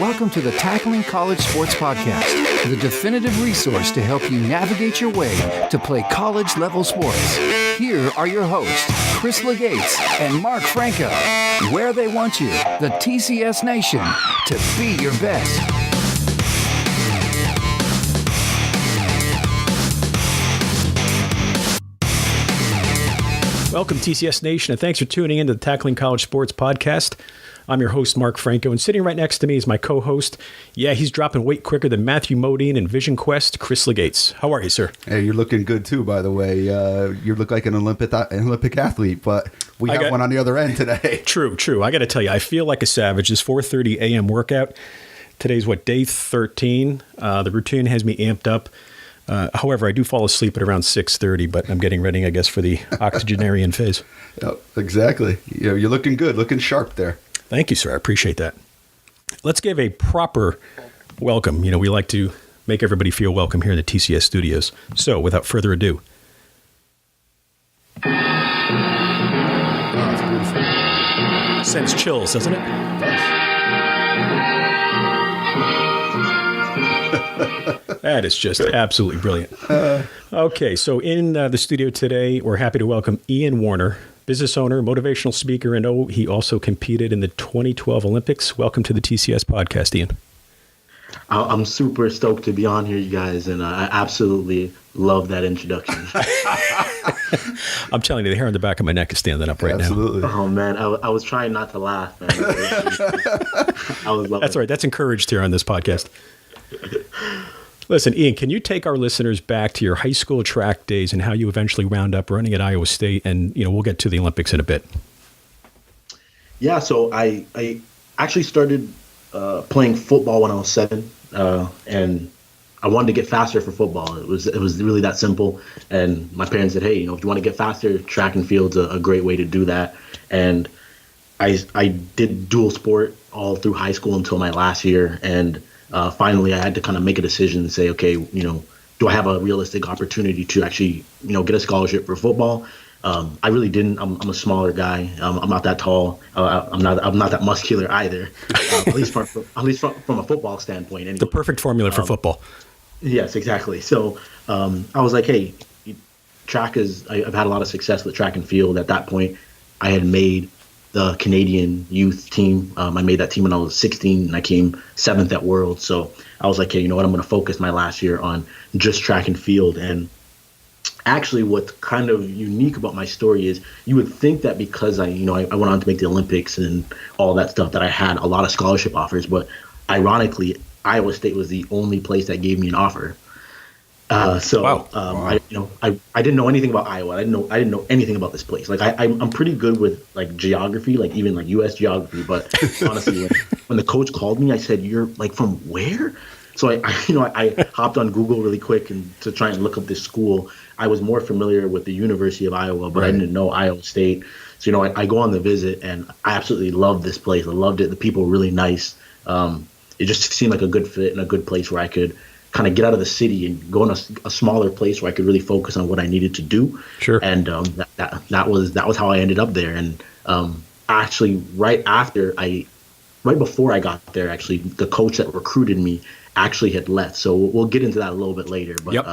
Welcome to the Tackling College Sports Podcast, the definitive resource to help you navigate your way to play college-level sports. Here are your hosts, Chris Legates and Mark Franco, where they want you, the TCS Nation, to be your best. Welcome, TCS Nation, and thanks for tuning in to the Tackling College Sports Podcast. I'm your host, Mark Franco, and sitting right next to me is my co-host. Yeah, he's dropping weight quicker than Matthew Modine and Vision Quest, Chris Legates. How are you, sir? Hey, you're looking good too, by the way. You look like an Olympic athlete, but we got one on the other end today. True. I got to tell you, I feel like a savage. This 4:30 a.m. workout. Today's day 13. The routine has me amped up. However, I do fall asleep at around 6:30, but I'm getting ready, I guess, for the octogenarian phase. Yep, exactly. You're looking good, looking sharp there. Thank you, sir. I appreciate that. Let's give a proper welcome. We like to make everybody feel welcome here in the TCS studios. So, without further ado. Oh, it's beautiful. Sends chills, doesn't it? That is just absolutely brilliant. Okay, so in the studio today, we're happy to welcome Ian Warner, business owner, motivational speaker, and he also competed in the 2012 Olympics. Welcome to the TCS podcast, Ian. I'm super stoked to be on here, you guys, and I absolutely love that introduction. I'm telling you, the hair on the back of my neck is standing up right absolutely. Oh, man, I was trying not to laugh, man. I was loving That's all right. That's encouraged here on this podcast. Listen, Ian, can you take our listeners back to your high school track days and how you eventually wound up running at Iowa State? And, we'll get to the Olympics in a bit. Yeah, so I actually started playing football when I was 7, and I wanted to get faster for football. It was really that simple. And my parents said, hey, if you want to get faster, track and field's a great way to do that. And I did dual sport all through high school until my last year. And finally, I had to kind of make a decision and say, okay, do I have a realistic opportunity to actually, get a scholarship for football? I really didn't. I'm a smaller guy. I'm not that tall. I'm not that muscular either. At least from a football standpoint. Anyway. The perfect formula for football. Yes, exactly. So I was like, hey, I've had a lot of success with track and field. At that point, I had made the Canadian youth team. I made that team when I was 16, and I came 7th at Worlds. So I was like, hey, you know what? I'm going to focus my last year on just track and field. And actually, what's kind of unique about my story is you would think that because I went on to make the Olympics and all that stuff that I had a lot of scholarship offers. But ironically, Iowa State was the only place that gave me an offer. Wow. I didn't know anything about Iowa. I didn't know anything about this place. Like I'm pretty good with like geography, like even like U.S. geography. But honestly, when the coach called me, I said, "You're like from where?" So I hopped on Google really quick and to try and look up this school. I was more familiar with the University of Iowa, but right. I didn't know Iowa State. So I go on the visit and I absolutely loved this place. I loved it. The people were really nice. It just seemed like a good fit and a good place where I could kind of get out of the city and go in a smaller place where I could really focus on what I needed to do. Sure. And that was how I ended up there. And actually, right before I got there, actually, the coach that recruited me actually had left. So we'll get into that a little bit later. But yep.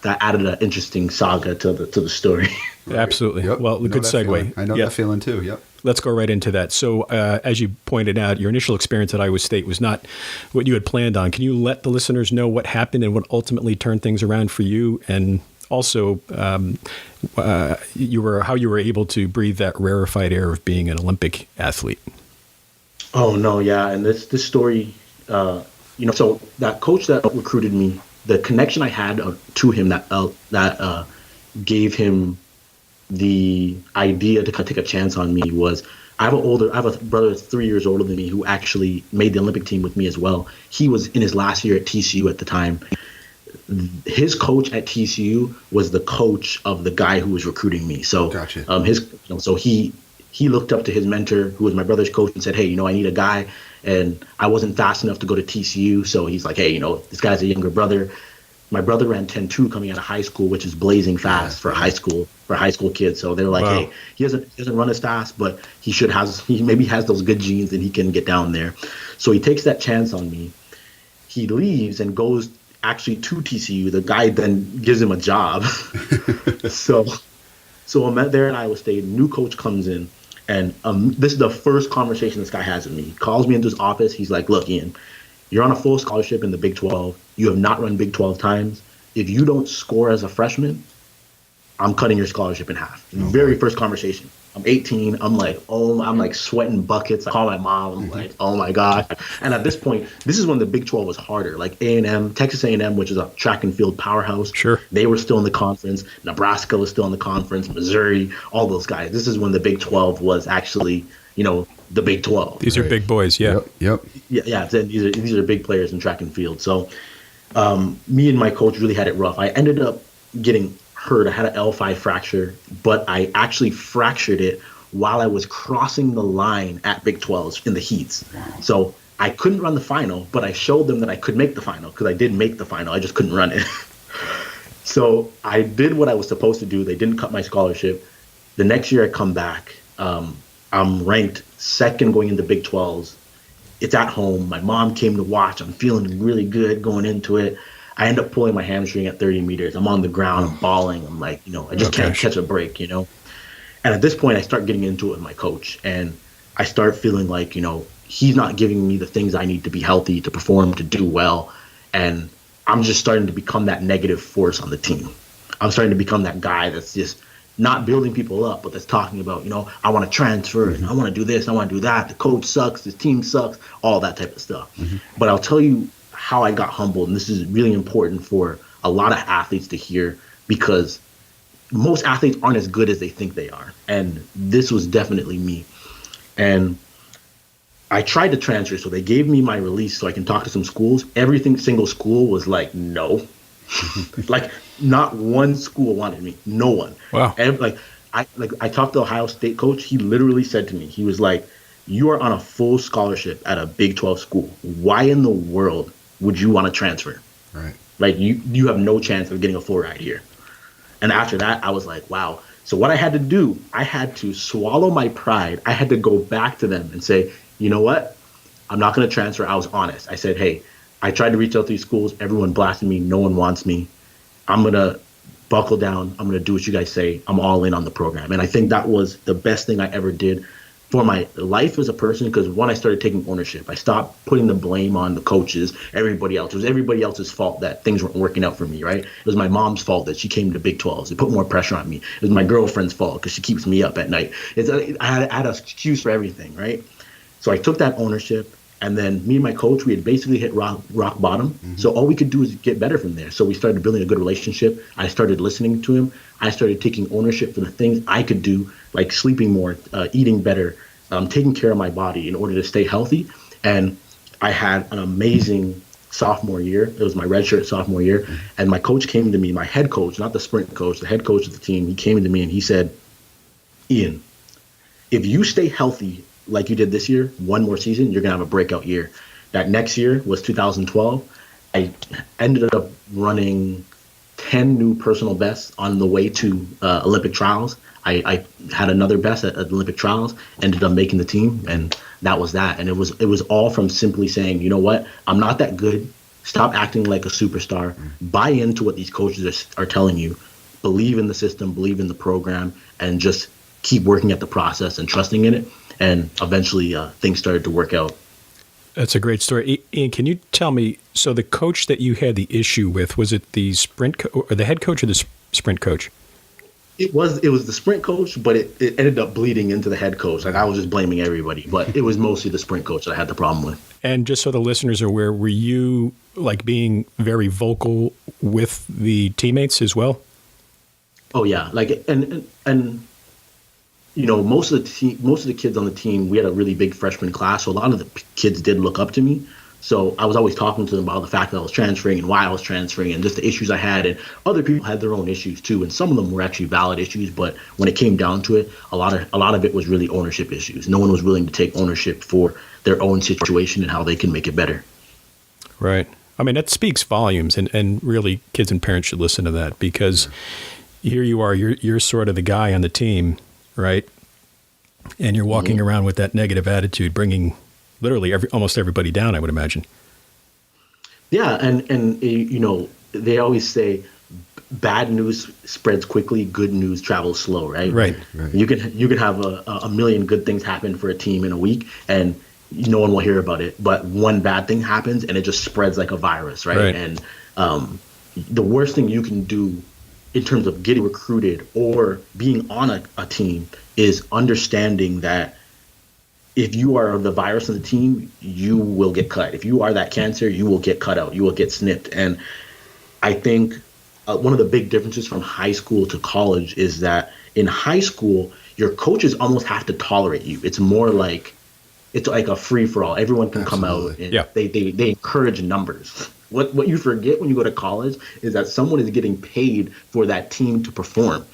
That added an interesting saga to the story. Absolutely. Yep. Well, good segue. Feeling. I know that feeling too. Yep. Let's go right into that. So as you pointed out, your initial experience at Iowa State was not what you had planned on. Can you let the listeners know what happened and what ultimately turned things around for you? And also how you were able to breathe that rarefied air of being an Olympic athlete. Oh, no. Yeah. And this story, so that coach that recruited me, the connection I had to him that gave him the idea to kind of take a chance on me was I have a brother that's 3 years older than me who actually made the Olympic team with me as well. He was in his last year at TCU at the time. His coach at TCU was the coach of the guy who was recruiting me. So gotcha. He looked up to his mentor, who was my brother's coach, and said, hey, I need a guy. And I wasn't fast enough to go to TCU. So he's like, hey, this guy's a younger brother. my brother ran 10.2 coming out of high school, which is blazing fast for high school kids. So they're like, wow. hey, he doesn't run as fast, but he maybe has those good genes and he can get down there. So he takes that chance on me. He leaves and goes actually to TCU. The guy then gives him a job. So I'm there in Iowa State. New coach comes in, and this is the first conversation this guy has with me. He calls me into his office. He's like, look, Ian, you're on a full scholarship in the Big 12. You have not run Big 12 times. If you don't score as a freshman, I'm cutting your scholarship in half. Very first conversation. I'm 18. I'm like sweating buckets. I call my mom. I'm like, oh my God. And at this point, this is when the Big 12 was harder. Like A&M, Texas A&M, which is a track and field powerhouse. Sure. They were still in the conference. Nebraska was still in the conference. Missouri, all those guys. This is when the Big 12 was actually, the Big 12. These are big boys. Yeah. Yep. Yeah. These are big players in track and field. So me and my coach really had it rough. I ended up getting hurt. I had an L5 fracture, but I actually fractured it while I was crossing the line at Big 12s in the heats. So I couldn't run the final, but I showed them that I could make the final because I did make the final. I just couldn't run it. So I did what I was supposed to do. They didn't cut my scholarship. The next year I come back. I'm ranked second going into Big 12s. It's at home. My mom came to watch. I'm feeling really good going into it. I end up pulling my hamstring at 30 meters. I'm on the ground. I'm bawling. I'm like, I just can't catch a break, And at this point, I start getting into it with my coach. And I start feeling like, he's not giving me the things I need to be healthy, to perform, to do well. And I'm just starting to become that negative force on the team. I'm starting to become that guy that's just not building people up, but that's talking about, I want to transfer and I want to do this, I want to do that. The coach sucks, the team sucks, all that type of stuff. But I'll tell you how I got humbled, and this is really important for a lot of athletes to hear, because most athletes aren't as good as they think they are. And this was definitely me. And I tried to transfer, so they gave me my release so I can talk to some schools. Single school was like, no. Like, not one school wanted me. No one. Wow. And I talked to the Ohio State coach. He literally said to me, he was like, you are on a full scholarship at a Big 12 school. Why in the world would you want to transfer? Right. Like, you have no chance of getting a full ride here. And after that, I was like, wow. So what I had to do, I had to swallow my pride. I had to go back to them and say, you know what? I'm not going to transfer. I was honest. I said, hey, I tried to reach out to these schools. Everyone blasted me. No one wants me. I'm going to buckle down. I'm going to do what you guys say. I'm all in on the program. And I think that was the best thing I ever did for my life as a person, because I started taking ownership. I stopped putting the blame on the coaches, everybody else. It was everybody else's fault that things weren't working out for me, right? It was my mom's fault that she came to Big 12s. It put more pressure on me. It was my girlfriend's fault because she keeps me up at night. I had an excuse for everything, right? So I took that ownership, and then me and my coach, we had basically hit rock bottom. Mm-hmm. So all we could do is get better from there. So we started building a good relationship. I started listening to him. I started taking ownership for the things I could do, like sleeping more, eating better, taking care of my body in order to stay healthy. And I had an amazing sophomore year. It was my redshirt sophomore year. Mm-hmm. And my coach came to me, my head coach, not the sprint coach, the head coach of the team. He came to me and he said, Ian, if you stay healthy like you did this year, one more season, you're going to have a breakout year. That next year was 2012. I ended up running 10 new personal bests on the way to Olympic trials. I had another best at Olympic trials, ended up making the team, and that was that. And it was all from simply saying, you know what, I'm not that good. Stop acting like a superstar. Buy into what these coaches are telling you. Believe in the system, believe in the program, and just keep working at the process and trusting in it. And eventually things started to work out. That's a great story. Ian, can you tell me, so the coach that you had the issue with, was it the or the head coach or the sprint coach? It was the sprint coach, but it ended up bleeding into the head coach. Like, I was just blaming everybody, but it was mostly the sprint coach that I had the problem with. And just so the listeners are aware, were you like being very vocal with the teammates as well? Oh yeah, like and you know, most of the kids on the team, we had a really big freshman class, so a lot of the kids did look up to me. So I was always talking to them about the fact that I was transferring and why I was transferring and just the issues I had. And other people had their own issues too, and some of them were actually valid issues. But when it came down to it, a lot of it was really ownership issues. No one was willing to take ownership for their own situation and how they can make it better. Right. I mean, that speaks volumes, and really kids and parents should listen to that, because here you are, you're sort of the guy on the team, right? And you're walking around with that negative attitude, bringing literally almost everybody down, I would imagine. Yeah, and you know, they always say bad news spreads quickly, good news travels slow, right? Right. You can have a million good things happen for a team in a week, and no one will hear about it. But one bad thing happens, and it just spreads like a virus, right? And the worst thing you can do in terms of getting recruited or being on a team is understanding that if you are the virus on the team, you will get cut. If you are that cancer, you will get cut out. You will get snipped. And I think one of the big differences from high school to college is that in high school, your coaches almost have to tolerate you. It's more like it's like a free for all. Everyone can come out, and they encourage numbers. What you forget when you go to college is that someone is getting paid for that team to perform.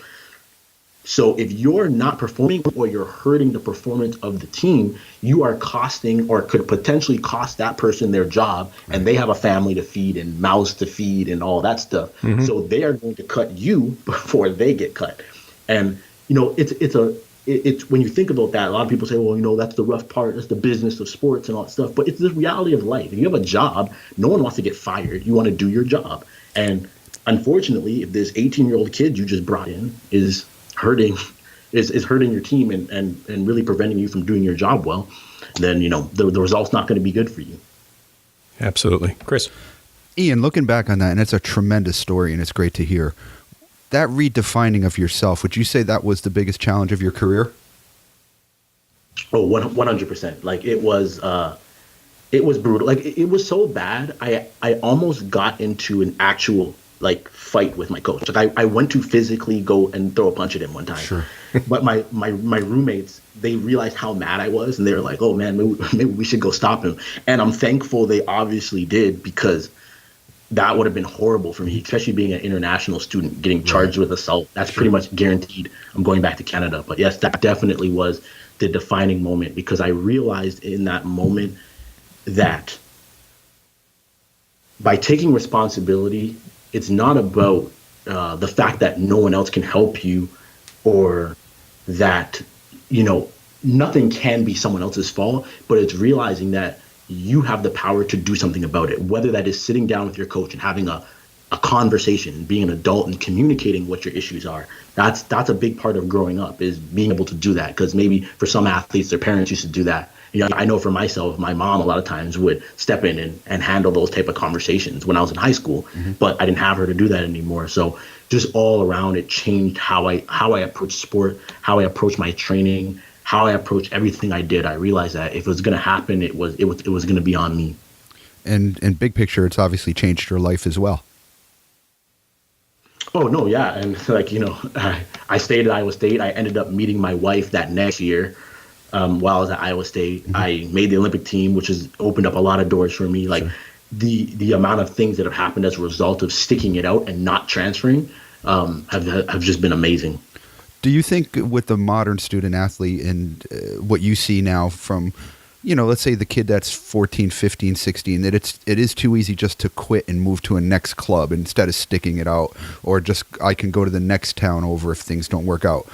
So if you're not performing or you're hurting the performance of the team, you are costing or could potentially cost that person their job, and they have a family to feed and mouths to feed and all that stuff. So they are going to cut you before they get cut. And you know, it's when you think about that, a lot of people say, well, you know, that's the rough part, that's the business of sports and all that stuff. But it's the reality of life. If you have a job, no one wants to get fired. You want to do your job. And unfortunately, if this 18-year-old kid you just brought in is hurting your team and really preventing you from doing your job well, then, you know, the result's not going to be good for you. Absolutely. Chris? Ian, looking back on that, and it's a tremendous story and it's great to hear, that redefining of yourself, would you say that was the biggest challenge of your career? Oh, 100%. Like it was brutal. Like it was so bad. I almost got into an actual like fight with my coach. Like I went to physically go and throw a punch at him one time. Sure. But my roommates, they realized how mad I was, and they were like, "Oh man, maybe we should go stop him." And I'm thankful they obviously did, because that would have been horrible for me, especially being an international student, getting charged with assault. That's pretty much guaranteed I'm going back to Canada. But yes, that definitely was the defining moment, because I realized in that moment that by taking responsibility, it's not about the fact that no one else can help you, or that, you know, nothing can be someone else's fault, but it's realizing that you have the power to do something about it, whether that is sitting down with your coach and having a conversation, being an adult and communicating what your issues are. That's a big part of growing up, is being able to do that, because maybe for some athletes, their parents used to do that. You know, I know for myself, my mom a lot of times would step in and handle those type of conversations when I was in high school, but I didn't have her to do that anymore. So just all around, it changed how I approach sport, how I approach my training, how I approach everything I did. I realized that if it was going to happen, it was going to be on me. And in big picture, it's obviously changed your life as well. Oh, no, yeah. And like, you know, I stayed at Iowa State. I ended up meeting my wife that next year while I was at Iowa State. I made the Olympic team, which has opened up a lot of doors for me. Like the amount of things that have happened as a result of sticking it out and not transferring have just been amazing. Do you think with the modern student athlete and what you see now from, you know, let's say the kid that's 14, 15, 16, that it is too easy just to quit and move to a next club instead of sticking it out, or just I can go to the next town over if things don't work out.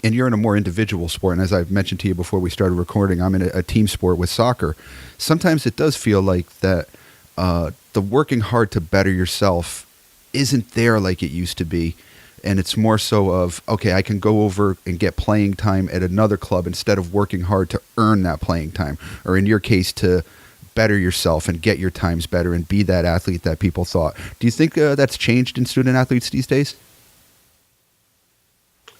And you're in a more individual sport. And as I've mentioned to you before we started recording, I'm in a team sport with soccer. Sometimes it does feel like that the working hard to better yourself isn't there like it used to be. And it's more so of, okay, I can go over and get playing time at another club instead of working hard to earn that playing time. Or in your case, to better yourself and get your times better and be that athlete that people thought. Do you think that's changed in student athletes these days?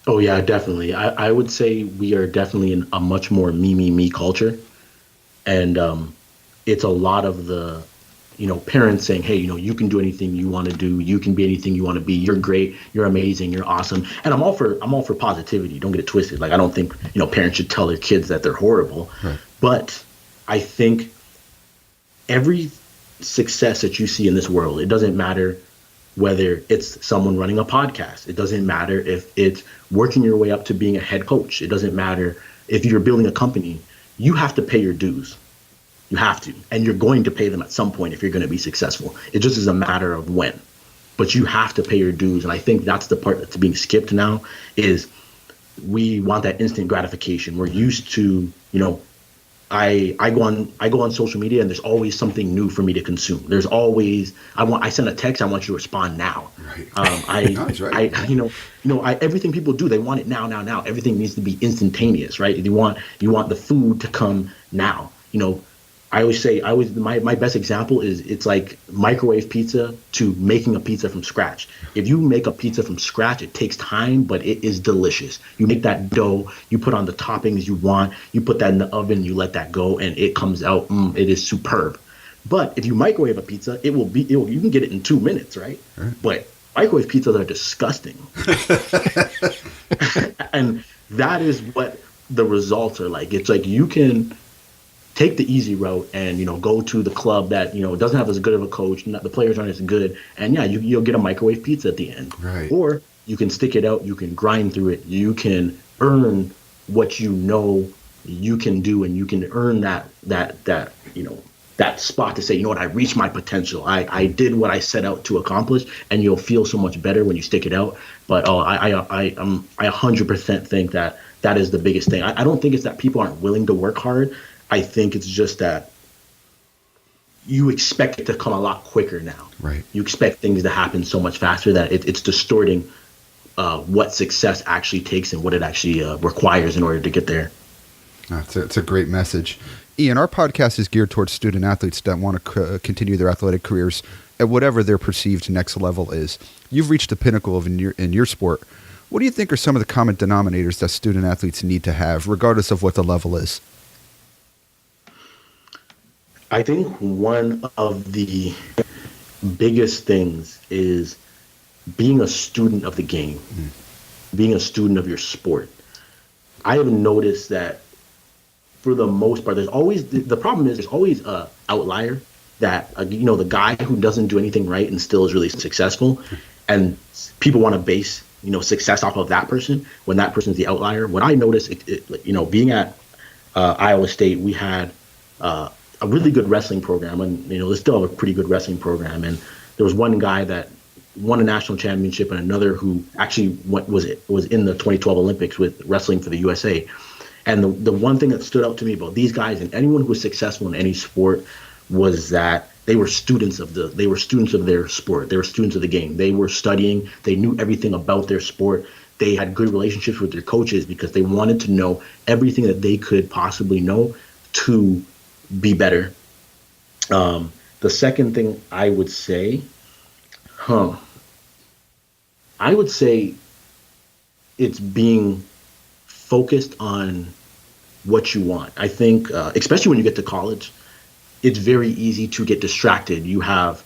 Oh, yeah, definitely. I would say we are definitely in a much more me culture. And it's a lot of the, you know, parents saying, hey, you know, you can do anything you want to do. You can be anything you want to be. You're great. You're amazing. You're awesome. And I'm all for positivity. Don't get it twisted. Like, I don't think, you know, parents should tell their kids that they're horrible. Right. But I think every success that you see in this world, it doesn't matter whether it's someone running a podcast. It doesn't matter if it's working your way up to being a head coach. It doesn't matter if you're building a company. You have to pay your dues. You have to, and you're going to pay them at some point if you're going to be successful. It just is a matter of when. But you have to pay your dues, and I think that's the part that's being skipped now. Is we want that instant gratification. We're used to, I go on social media and there's always something new for me to consume. There's always I send a text, I want you to respond now. Right. That's right. Everything people do, they want it now. Everything needs to be instantaneous, right? You want the food to come now. I always say, my best example is it's like microwave pizza to making a pizza from scratch. If you make a pizza from scratch, it takes time, but it is delicious. You make that dough, you put on the toppings you want, you put that in the oven, you let that go, and it comes out. It is superb. But if you microwave a pizza, you can get it in 2 minutes, right? But microwave pizzas are disgusting. And that is what the results are like. It's like you can take the easy route and go to the club that doesn't have as good of a coach, the players aren't as good, and you'll get a microwave pizza at the end. Right. Or you can stick it out, you can grind through it, you can earn what you can do, and you can earn that spot to say, I reached my potential, I did what I set out to accomplish, and you'll feel so much better when you stick it out. But I 100% think that is the biggest thing. I don't think it's that people aren't willing to work hard. I think it's just that you expect it to come a lot quicker now. Right. You expect things to happen so much faster that it's distorting what success actually takes and what it actually requires in order to get there. It's a great message. Ian, our podcast is geared towards student athletes that want to continue their athletic careers at whatever their perceived next level is. You've reached the pinnacle of in your sport. What do you think are some of the common denominators that student athletes need to have, regardless of what the level is? I think one of the biggest things is being a student of the game, being a student of your sport. I have noticed that for the most part, there's always the problem is there's always a outlier that the guy who doesn't do anything right and still is really successful, and people want to base success off of that person when that person's the outlier. What I noticed, being at Iowa State, we had a really good wrestling program, and they still have a pretty good wrestling program. And there was one guy that won a national championship, and another who actually was in the 2012 Olympics with wrestling for the USA. And the one thing that stood out to me about these guys and anyone who was successful in any sport was that they were students of their sport. They were students of the game. They were studying. They knew everything about their sport. They had good relationships with their coaches because they wanted to know everything that they could possibly know to be better. The second thing I would say, it's being focused on what you want. I think, especially when you get to college, it's very easy to get distracted. You have,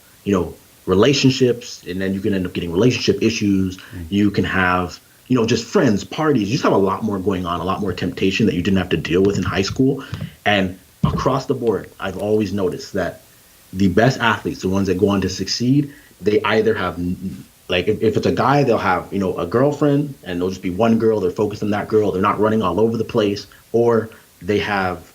relationships, and then you can end up getting relationship issues. You can have, just friends, parties. You just have a lot more going on, a lot more temptation that you didn't have to deal with in high school. And across the board, I've always noticed that the best athletes, the ones that go on to succeed, they either have, like, if it's a guy, they'll have, a girlfriend, and they'll just be one girl. They're focused on that girl. They're not running all over the place. Or they have,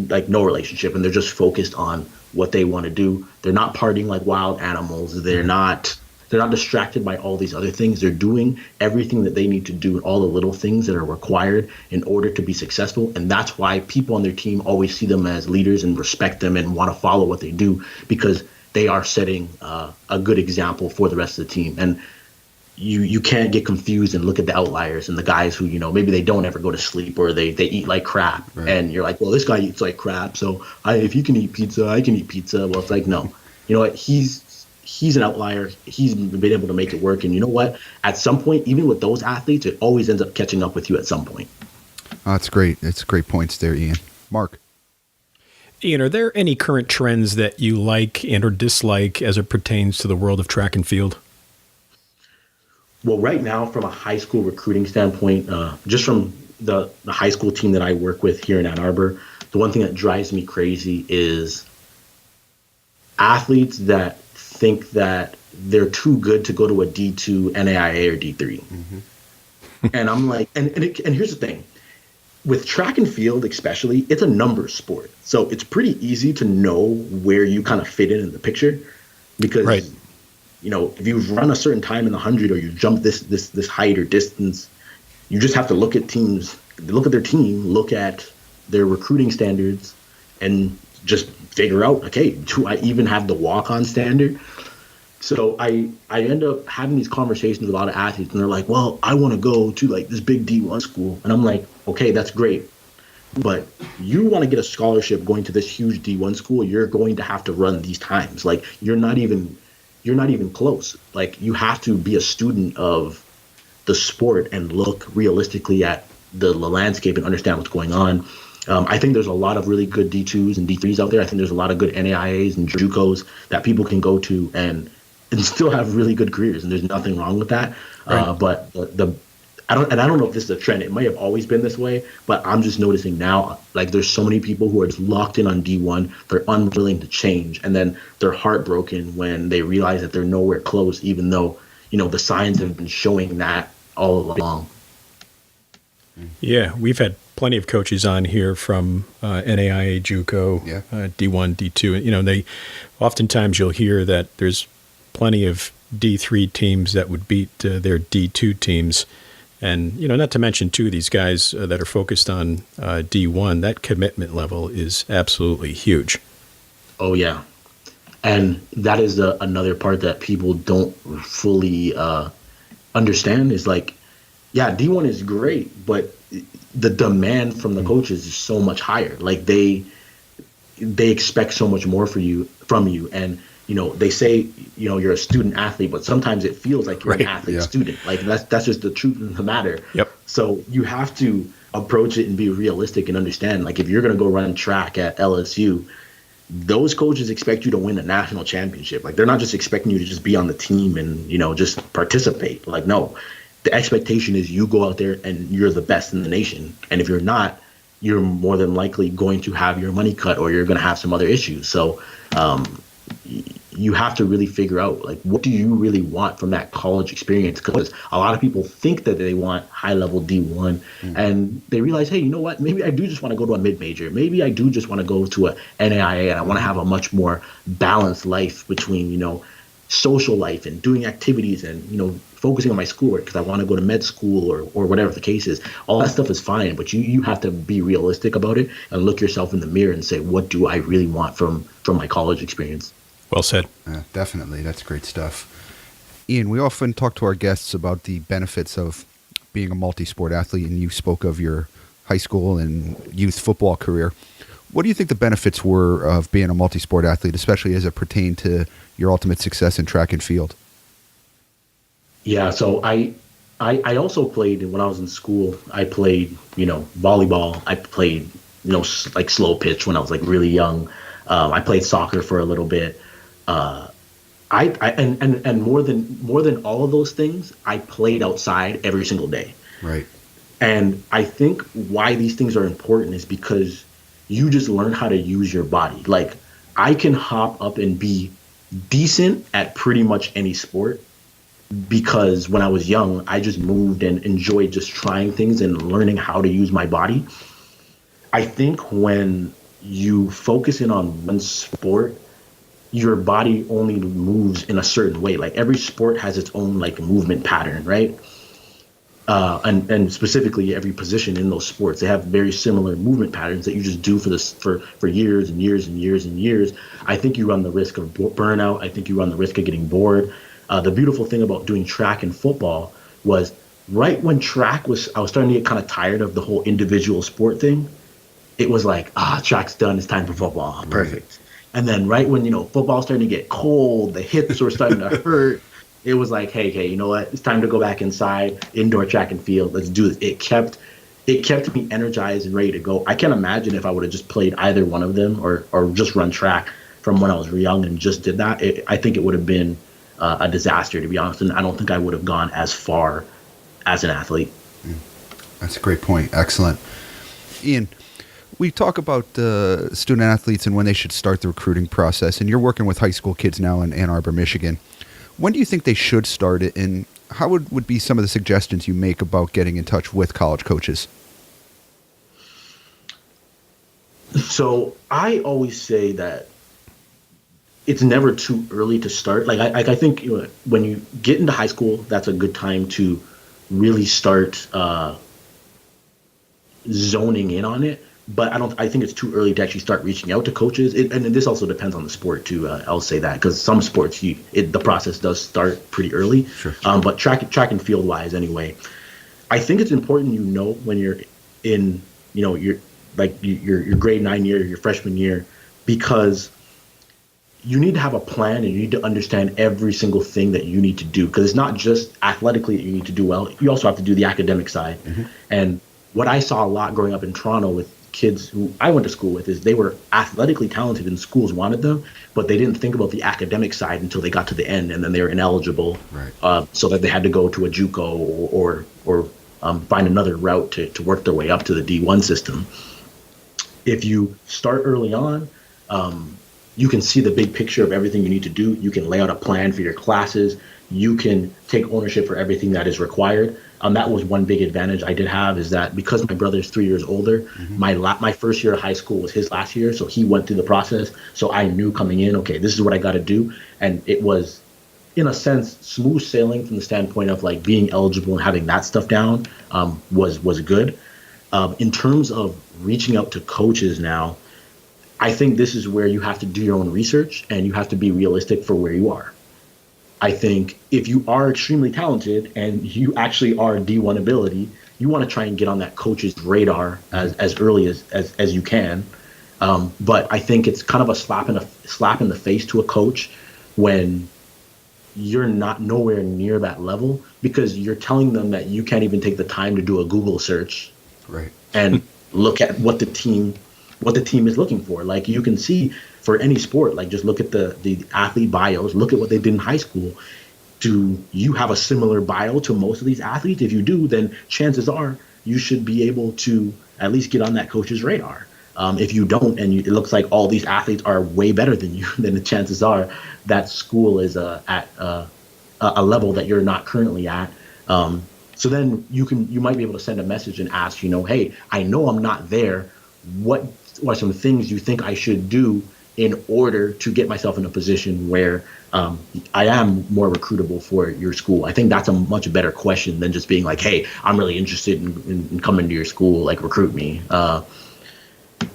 like, no relationship, and they're just focused on what they want to do. They're not partying like wild animals. They're not distracted by all these other things. They're doing everything that they need to do, all the little things that are required in order to be successful. And that's why people on their team always see them as leaders and respect them and want to follow what they do, because they are setting a good example for the rest of the team. And you can't get confused and look at the outliers and the guys who, maybe they don't ever go to sleep, or they eat like crap. Right. And you're like, well, this guy eats like crap, so if you can eat pizza, I can eat pizza. Well, it's like, no, you know what? He's an outlier. He's been able to make it work. And you know what? At some point, even with those athletes, it always ends up catching up with you at some point. Oh, that's great. It's great points there, Ian. Mark. Ian, are there any current trends that you like and or dislike as it pertains to the world of track and field? Well, right now, from a high school recruiting standpoint, just from the high school team that I work with here in Ann Arbor, the one thing that drives me crazy is athletes that think that they're too good to go to a D2 NAIA or D3. Mm-hmm. And I'm like, and here's the thing. with track and field, especially, it's a numbers sport. So it's pretty easy to know where you kind of fit in the picture because, Right. If you've run a certain time in the 100 or you jump this height or distance, you just have to look at their team, look at their recruiting standards, and just figure out, okay, do I even have the walk-on standard? So I end up having these conversations with a lot of athletes, and they're like, well, I want to go to like this big D1 school. And I'm like, okay, that's great. But you want to get a scholarship going to this huge D1 school, you're going to have to run these times. Like you're not even close. Like you have to be a student of the sport and look realistically at the landscape and understand what's going on. I think there's a lot of really good D2s and D3s out there. I think there's a lot of good NAIAs and JUCOs that people can go to and still have really good careers, and there's nothing wrong with that. Right. But I don't know if this is a trend. It might have always been this way, but I'm just noticing now, like there's so many people who are just locked in on D1. They're unwilling to change, and then they're heartbroken when they realize that they're nowhere close, even though the signs have been showing that all along. Yeah, we've had plenty of coaches on here from NAIA, JUCO, Yeah. D1, D2. They oftentimes you'll hear that there's plenty of D3 teams that would beat their D2 teams. And, not to mention, too, these guys that are focused on D1, that commitment level is absolutely huge. Oh, yeah. And that is another part that people don't fully understand is like, yeah, D1 is great, but the demand from the coaches is so much higher. Like they expect so much more from you. And, they say, you're a student athlete, but sometimes it feels like you're an athlete student. Like that's just the truth of the matter. Yep. So you have to approach it and be realistic and understand, like if you're going to go run track at LSU, those coaches expect you to win a national championship. Like they're not just expecting you to just be on the team and, just participate. Like, no, the expectation is you go out there and you're the best in the nation. And if you're not, you're more than likely going to have your money cut or you're going to have some other issues. So, you have to really figure out, like, what do you really want from that college experience? Because a lot of people think that they want high-level D1, and they realize, hey, you know what? Maybe I do just want to go to a mid-major. Maybe I do just want to go to a NAIA, and I want to have a much more balanced life between, social life and doing activities and, focusing on my schoolwork because I want to go to med school or whatever the case is. All that stuff is fine, but you have to be realistic about it and look yourself in the mirror and say, what do I really want from my college experience? Well said. Definitely. That's great stuff. Ian, we often talk to our guests about the benefits of being a multi-sport athlete, and you spoke of your high school and youth football career. What do you think the benefits were of being a multi-sport athlete, especially as it pertained to your ultimate success in track and field? Yeah, so I also played when I was in school. I played, volleyball. I played, like slow pitch when I was like really young. I played soccer for a little bit. And more than all of those things, I played outside every single day. Right. And I think why these things are important is because you just learn how to use your body. Like I can hop up and be decent at pretty much any sport because when I was young, I just moved and enjoyed just trying things and learning how to use my body. I think when you focus in on one sport, your body only moves in a certain way. Like every sport has its own like movement pattern, right? And specifically every position in those sports, they have very similar movement patterns that you just do for years and years and years and years. I think you run the risk of burnout. I think you run the risk of getting bored. The beautiful thing about doing track and football was right when I was starting to get kind of tired of the whole individual sport thing. It was like, track's done. It's time for football. Perfect. And then right when, football's starting to get cold, the hips were starting to hurt. It was like, hey, you know what? It's time to go back inside, indoor track and field. Let's do this. It kept me energized and ready to go. I can't imagine if I would have just played either one of them or just run track from when I was young and just did that. I think it would have been a disaster, to be honest. And I don't think I would have gone as far as an athlete. That's a great point. Excellent. Ian, we talk about student athletes and when they should start the recruiting process. And you're working with high school kids now in Ann Arbor, Michigan. When do you think they should start it, and how would be some of the suggestions you make about getting in touch with college coaches? So I always say that it's never too early to start. I think when you get into high school, that's a good time to really start zoning in on it. But I think it's too early to actually start reaching out to coaches. And this also depends on the sport too. I'll say that because some sports, the process does start pretty early. Sure. But track and field wise, anyway, I think it's important when you're in your grade 9 year, your freshman year, because you need to have a plan and you need to understand every single thing that you need to do, because it's not just athletically that you need to do well. You also have to do the academic side. Mm-hmm. And what I saw a lot growing up in Toronto with kids who I went to school with is they were athletically talented and schools wanted them, but they didn't think about the academic side until they got to the end, and then they were ineligible, right. So that they had to go to a JUCO or find another route to work their way up to the D1 system. If you start early on, you can see the big picture of everything you need to do. You can lay out a plan for your classes. You can take ownership for everything that is required. That was one big advantage I did have, is that because my brother's 3 years older, mm-hmm. my first year of high school was his last year, so he went through the process. So I knew coming in, okay, this is what I got to do, and it was, in a sense, smooth sailing from the standpoint of like being eligible and having that stuff down was good. In terms of reaching out to coaches now, I think this is where you have to do your own research and you have to be realistic for where you are. I think if you are extremely talented and you actually are D1 ability, you want to try and get on that coach's radar as early as you can. But I think it's kind of a slap in the face to a coach when you're not nowhere near that level, because you're telling them that you can't even take the time to do a Google search, right, and look at what the team is looking for. Like, you can see for any sport, like just look at the athlete bios, look at what they did in high school. Do you have a similar bio to most of these athletes? If you do, then chances are you should be able to at least get on that coach's radar. If you don't, and it looks like all these athletes are way better than you, then the chances are that school is at a level that you're not currently at. So then you might be able to send a message and ask, hey, I know I'm not there. What are some things you think I should do in order to get myself in a position where I am more recruitable for your school? I think that's a much better question than just being like, hey, I'm really interested in coming to your school, like recruit me.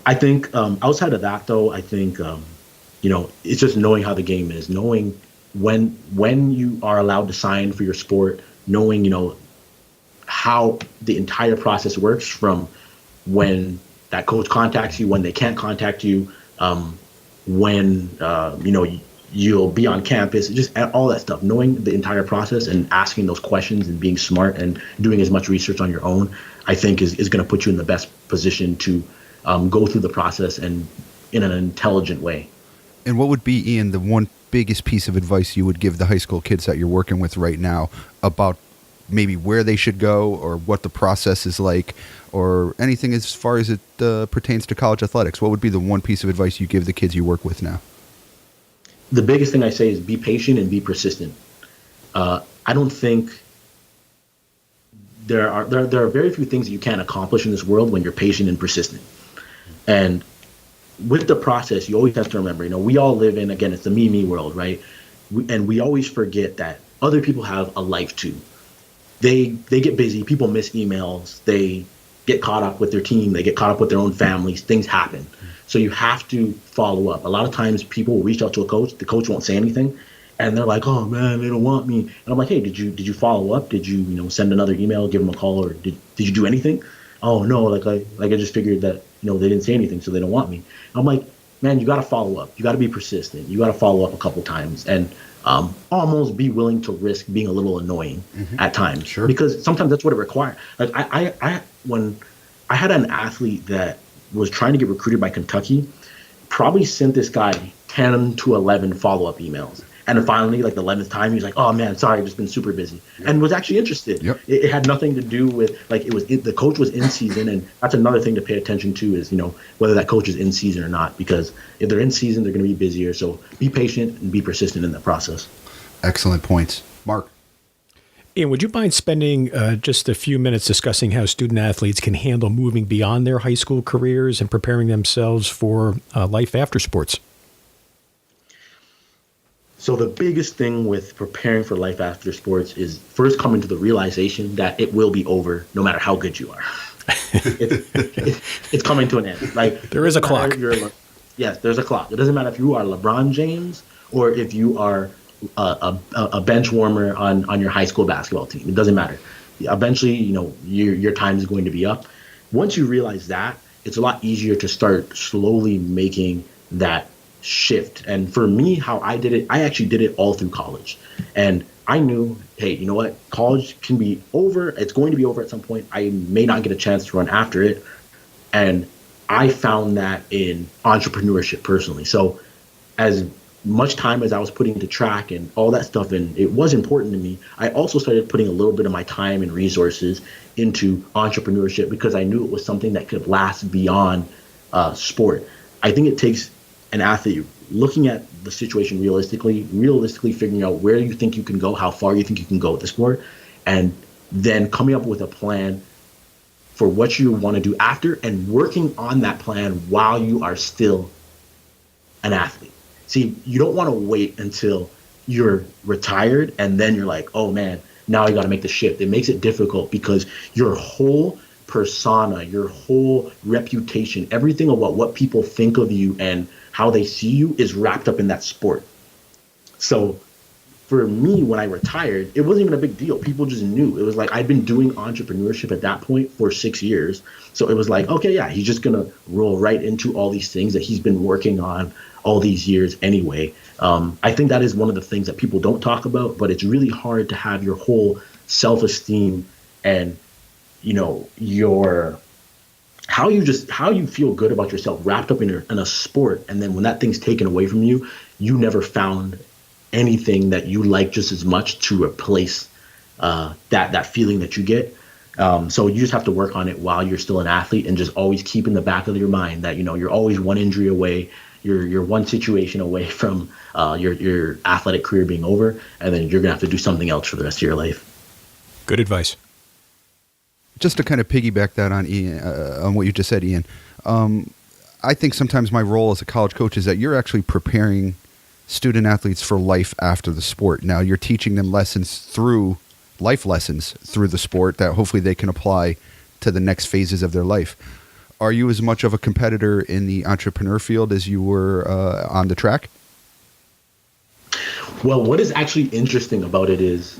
I think outside of that, though, I think, it's just knowing how the game is, knowing when you are allowed to sign for your sport, knowing, how the entire process works, from when that coach contacts you, when they can't contact you, when you'll be on campus, just all that stuff, knowing the entire process and asking those questions and being smart and doing as much research on your own, I think is going to put you in the best position to go through the process and in an intelligent way. And what would be, Ian, the one biggest piece of advice you would give the high school kids that you're working with right now about maybe where they should go, or what the process is like, or anything as far as it pertains to college athletics? What would be the one piece of advice you give the kids you work with now? The biggest thing I say is be patient and be persistent. I don't think there are very few things that you can accomplish in this world when you're patient and persistent. And with the process, you always have to remember, we all live in, again, it's the me world, right? And we always forget that other people have a life too. They get busy. People miss emails. They get caught up with their team. They get caught up with their own families. Things happen. So you have to follow up. A lot of times people will reach out to a coach. The coach won't say anything. And they're like, oh, man, they don't want me. And I'm like, hey, did you follow up? Did you, send another email, give them a call, or did you do anything? Oh, no, like I just figured that, they didn't say anything, so they don't want me. And I'm like, man, you got to follow up. You got to be persistent. You got to follow up a couple times. And almost be willing to risk being a little annoying at times, sure, because sometimes that's what it requires. Like when I had an athlete that was trying to get recruited by Kentucky, probably sent this guy 10 to 11 follow-up emails. And then finally, like the 11th time, he was like, oh, man, sorry, I've just been super busy. Yep. And was actually interested. Yep. It had nothing to do with, like, the coach was in season. And that's another thing to pay attention to is, whether that coach is in season or not. Because if they're in season, they're going to be busier. So be patient and be persistent in that process. Excellent points. Mark? Ian, would you mind spending just a few minutes discussing how student athletes can handle moving beyond their high school careers and preparing themselves for life after sports? So the biggest thing with preparing for life after sports is first coming to the realization that it will be over no matter how good you are. It's coming to an end. Like there is a clock. Yes, there's a clock. It doesn't matter if you are LeBron James or if you are a bench warmer on your high school basketball team. It doesn't matter. Eventually, your time is going to be up. Once you realize that, it's a lot easier to start slowly making that shift. And for me, how I did it, I actually did it all through college. And I knew, hey, you know what? College can be over. It's going to be over at some point. I may not get a chance to run after it. And I found that in entrepreneurship personally. So as much time as I was putting into track and all that stuff, and it was important to me, I also started putting a little bit of my time and resources into entrepreneurship because I knew it was something that could last beyond sport. I think it takes an athlete looking at the situation realistically figuring out where you think you can go, how far you think you can go with the sport, and then coming up with a plan for what you want to do after and working on that plan while you are still an athlete. See, you don't want to wait until you're retired and then you're like, oh man, now I got to make the shift. It makes it difficult because your whole persona, your whole reputation, everything about what people think of you and how they see you is wrapped up in that sport. So for me, when I retired, it wasn't even a big deal. People just knew. It was like I'd been doing entrepreneurship at that point for 6 years. So it was like, okay, yeah, he's just going to roll right into all these things that he's been working on all these years anyway. I think that is one of the things that people don't talk about, but it's really hard to have your whole self-esteem and, your how you feel good about yourself wrapped up in a sport. And then when that thing's taken away from you, you never found anything that you like just as much to replace that feeling that you get. So you just have to work on it while you're still an athlete and just always keep in the back of your mind that, you're always one injury away. You're one situation away from your athletic career being over, and then you're going to have to do something else for the rest of your life. Good advice. Just to kind of piggyback that on Ian, on what you just said, Ian, I think sometimes my role as a college coach is that you're actually preparing student athletes for life after the sport. Now you're teaching them life lessons through the sport that hopefully they can apply to the next phases of their life. Are you as much of a competitor in the entrepreneur field as you were on the track? Well, what is actually interesting about it is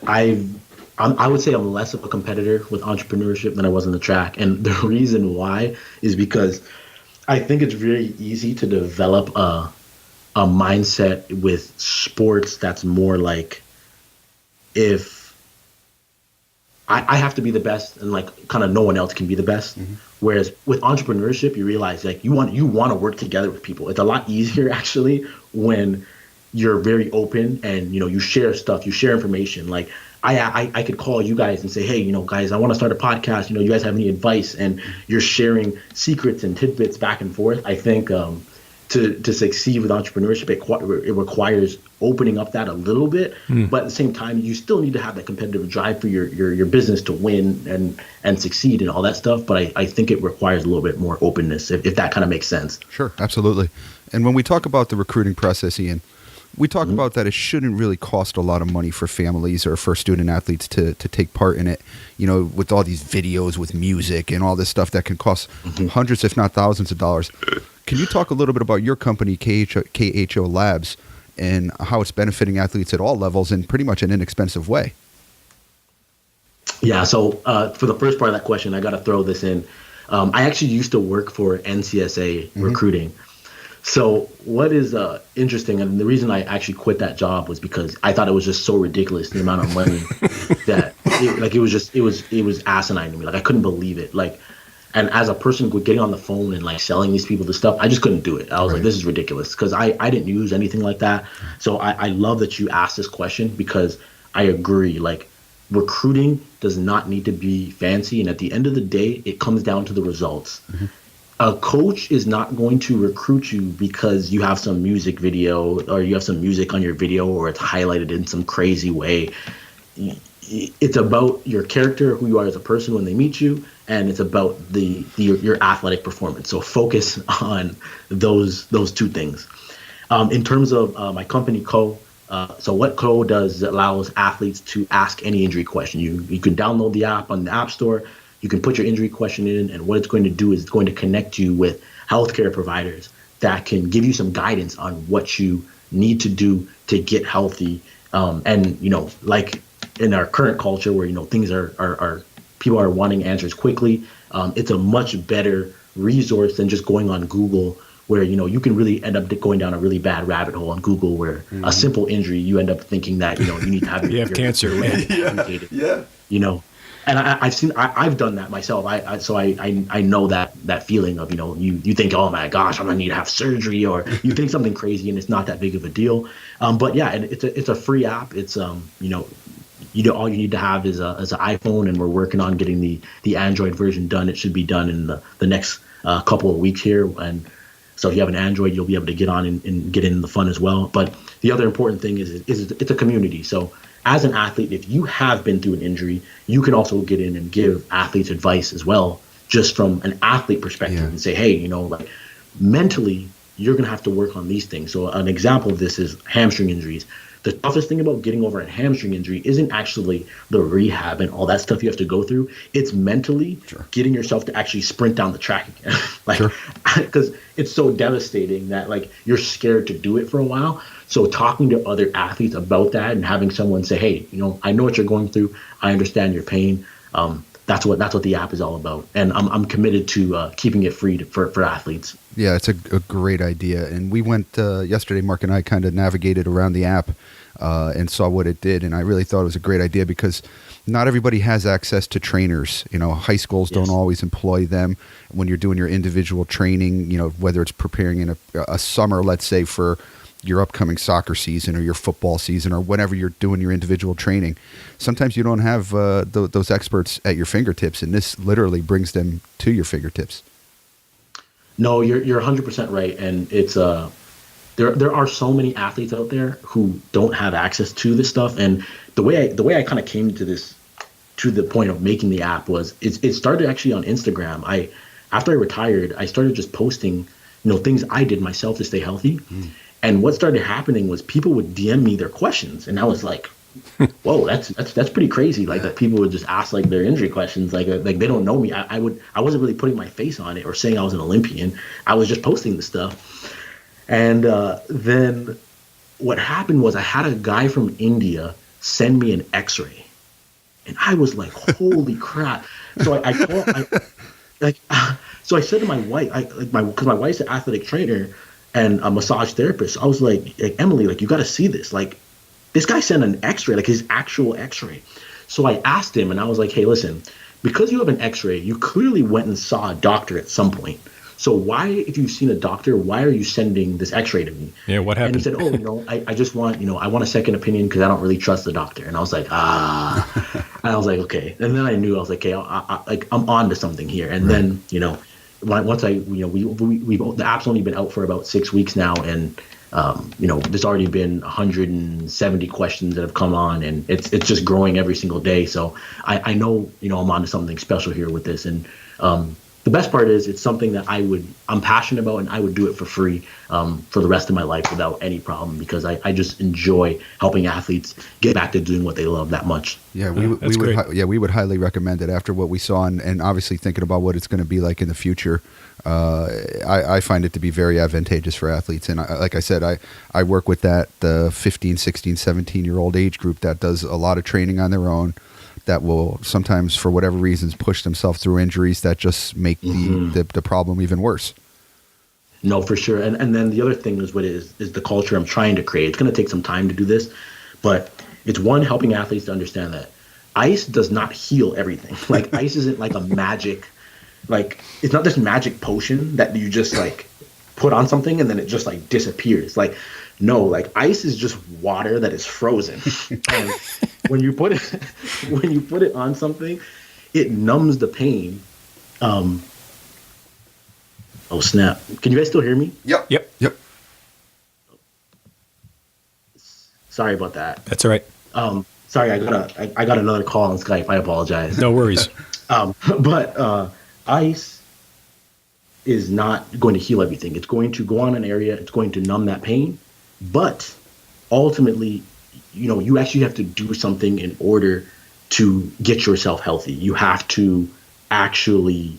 I would say I'm less of a competitor with entrepreneurship than I was on the track. And the reason why is because I think it's very easy to develop a mindset with sports that's more like if I have to be the best and like kind of no one else can be the best. Mm-hmm. Whereas with entrepreneurship, you realize like you want to work together with people. It's a lot easier actually when you're very open and you share stuff, you share information. Like I could call you guys and say, hey, guys, I want to start a podcast. You guys have any advice? And you're sharing secrets and tidbits back and forth. I think to succeed with entrepreneurship, it requires opening up that a little bit. But at the same time, you still need to have that competitive drive for your business to win and succeed and all that stuff. But I think it requires a little bit more openness, if that kind of makes sense. Sure, absolutely. And when we talk about the recruiting process, Ian, we talk about that it shouldn't really cost a lot of money for families or for student athletes to take part in it, with all these videos with music and all this stuff that can cost hundreds, if not thousands of dollars. Can you talk a little bit about your company, KHO Labs, and how it's benefiting athletes at all levels in pretty much an inexpensive way? Yeah, so for the first part of that question, I got to throw this in. I actually used to work for NCSA recruiting. So what is interesting, and the reason I actually quit that job was because I thought it was just so ridiculous, the amount of money that it was asinine to me. Like I couldn't believe it. Like, and as a person getting on the phone and like selling these people this stuff, I just couldn't do it. I was like, this is ridiculous because I didn't use anything like that. So I love that you asked this question because I agree. Like recruiting does not need to be fancy. And at the end of the day, it comes down to the results. A coach is not going to recruit you because you have some music video or you have some music on your video or it's highlighted in some crazy way. it's about your character, who you are as a person when they meet you, and it's about your athletic performance. So focus on those two things. In terms of my company, KHO, so what KHO does is it allows athletes to ask any injury question. You can download the app on the App Store. You can put your injury question in, and what it's going to do is it's going to connect you with healthcare providers that can give you some guidance on what you need to do to get healthy. And like in our current culture where things are people are wanting answers quickly, it's a much better resource than just going on Google, where you can really end up going down a really bad rabbit hole on Google, where a simple injury you end up thinking that you need to have you have cancer. Yeah. And I've done that myself. I know that feeling of you think, oh my gosh, I'm gonna need to have surgery, or you think something crazy and it's not that big of a deal. But yeah, and it's a free app. It's all you need to have is an iPhone, and we're working on getting the Android version done. It should be done in the next couple of weeks here. And so if you have an Android, you'll be able to get on and get in the fun as well. But the other important thing is it's a community. So as an athlete, if you have been through an injury, you can also get in and give athletes advice as well, just from an athlete perspective, and say, hey, like mentally, you're going to have to work on these things. So an example of this is hamstring injuries. The toughest thing about getting over a hamstring injury isn't actually the rehab and all that stuff you have to go through. It's mentally getting yourself to actually sprint down the track again. Because it's so devastating that you're scared to do it for a while. So talking to other athletes about that and having someone say, hey, I know what you're going through. I understand your pain. That's what the app is all about. And I'm committed to keeping it free for athletes. Yeah, it's a great idea. And we went yesterday, Mark and I kind of navigated around the app and saw what it did. And I really thought it was a great idea because not everybody has access to trainers. High schools don't always employ them when you're doing your individual training, whether it's preparing in a summer, let's say, for your upcoming soccer season or your football season or whenever you're doing your individual training. Sometimes you don't have those experts at your fingertips, and this literally brings them to your fingertips. No, you're 100% right, and it's there are so many athletes out there who don't have access to this stuff. And the way I kind of came to this, to the point of making the app, was it started actually on Instagram. After I retired, I started just posting things I did myself to stay healthy. And what started happening was people would DM me their questions, and I was like, "Whoa, that's pretty crazy!" That people would just ask their injury questions, like they don't know me. I wasn't really putting my face on it or saying I was an Olympian. I was just posting the stuff. And then what happened was I had a guy from India send me an X-ray, and I was like, "Holy crap!" So so I said to my wife, because my wife's an athletic trainer and a massage therapist. I was like Emily, you got to see this. This guy sent an X-ray, his actual X-ray. So I asked him, and I was like, hey, listen, because you have an X-ray, you clearly went and saw a doctor at some point. So why, if you've seen a doctor, why are you sending this X-ray to me? Yeah, what happened? And he said, I just want, I want a second opinion because I don't really trust the doctor. And I was like, and I was like, okay. And then I knew, I was like, okay, I'm on to something here. And then, once the app's only been out for about 6 weeks now, and there's already been 170 questions that have come on, and it's just growing every single day. So I know I'm on to something special here with this. And the best part is it's something that I'm passionate about, and I would do it for free for the rest of my life without any problem, because I just enjoy helping athletes get back to doing what they love that much. Yeah, we would highly recommend it after what we saw, and obviously thinking about what it's going to be like in the future. I find it to be very advantageous for athletes. And like I said, I work with the 15, 16, 17-year-old age group that does a lot of training on their own, that will sometimes, for whatever reasons, push themselves through injuries that just make the problem even worse. No, for sure. And then the other thing is is the culture I'm trying to create. It's going to take some time to do this, but it's helping athletes to understand that ice does not heal everything. Ice isn't like a magic, it's not this magic potion that you just put on something and then it just disappears. No, ice is just water that is frozen. And when you put it on something, it numbs the pain. Oh snap! Can you guys still hear me? Yep. Sorry about that. That's all right. Sorry, I got another call on Skype. I apologize. No worries. But ice is not going to heal everything. It's going to go on an area. It's going to numb that pain. But ultimately, you actually have to do something in order to get yourself healthy. You have to actually,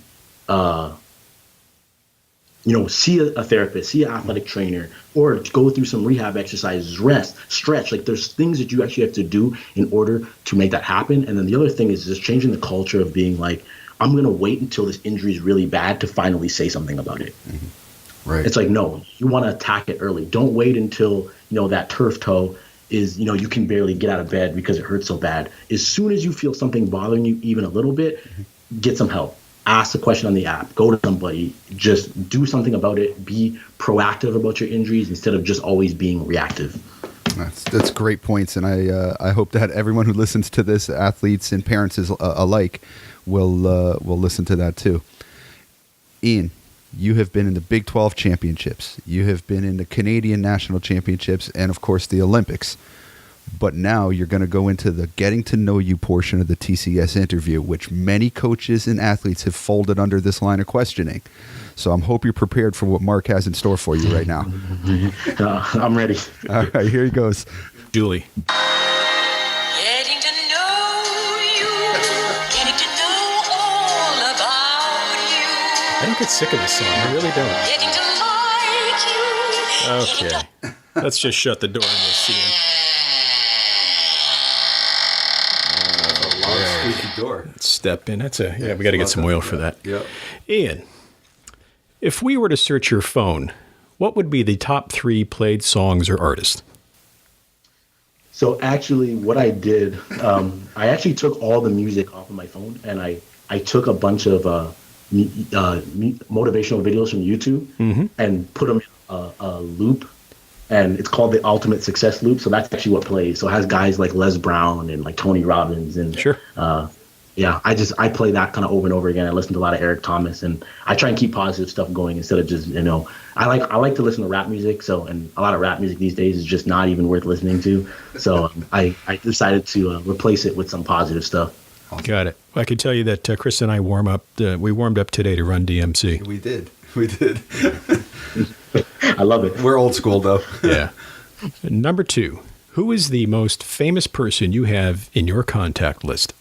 see a therapist, see an athletic trainer, or go through some rehab exercises, rest, stretch. Like there's things that you actually have to do in order to make that happen. And then the other thing is just changing the culture of being like, I'm going to wait until this injury is really bad to finally say something about it. Mm-hmm. Right. It's like, no, you want to attack it early. Don't wait until, that turf toe is, you can barely get out of bed because it hurts so bad. As soon as you feel something bothering you even a little bit, get some help. Ask the question on the app. Go to somebody. Just do something about it. Be proactive about your injuries instead of just always being reactive. That's great points, and I hope that everyone who listens to this, athletes and parents alike, will listen to that too. Ian, you have been in the Big 12 championships. You have been in the Canadian national championships, and of course the Olympics. But now you're going to go into the getting to know you portion of the TCS interview, which many coaches and athletes have folded under this line of questioning. So I hope you're prepared for what Mark has in store for you right now. I'm ready. All right, here he goes. Julie. Getting to know you, getting to know all about you. I don't get sick of this song. I really don't. Getting to like you. Okay. Let's just shut the door on this scene. Door. Let's step in. We got to get some oil for that. Yep. Ian, if we were to search your phone, what would be the top 3 played songs or artists? So actually what I did, I actually took all the music off of my phone and I took a bunch of motivational videos from YouTube and put them in a loop. And it's called the Ultimate Success Loop. So that's actually what plays. So it has guys like Les Brown and like Tony Robbins. And Sure. I play that kind of over and over again. I listen to a lot of Eric Thomas, and I try and keep positive stuff going instead of just, I like to listen to rap music. So, and a lot of rap music these days is just not even worth listening to. So I decided to replace it with some positive stuff. Got it. Well, I can tell you that Chris and I we warmed up today to run DMC. We did. I love it. We're old school, though. Yeah. Number 2, who is the most famous person you have in your contact list?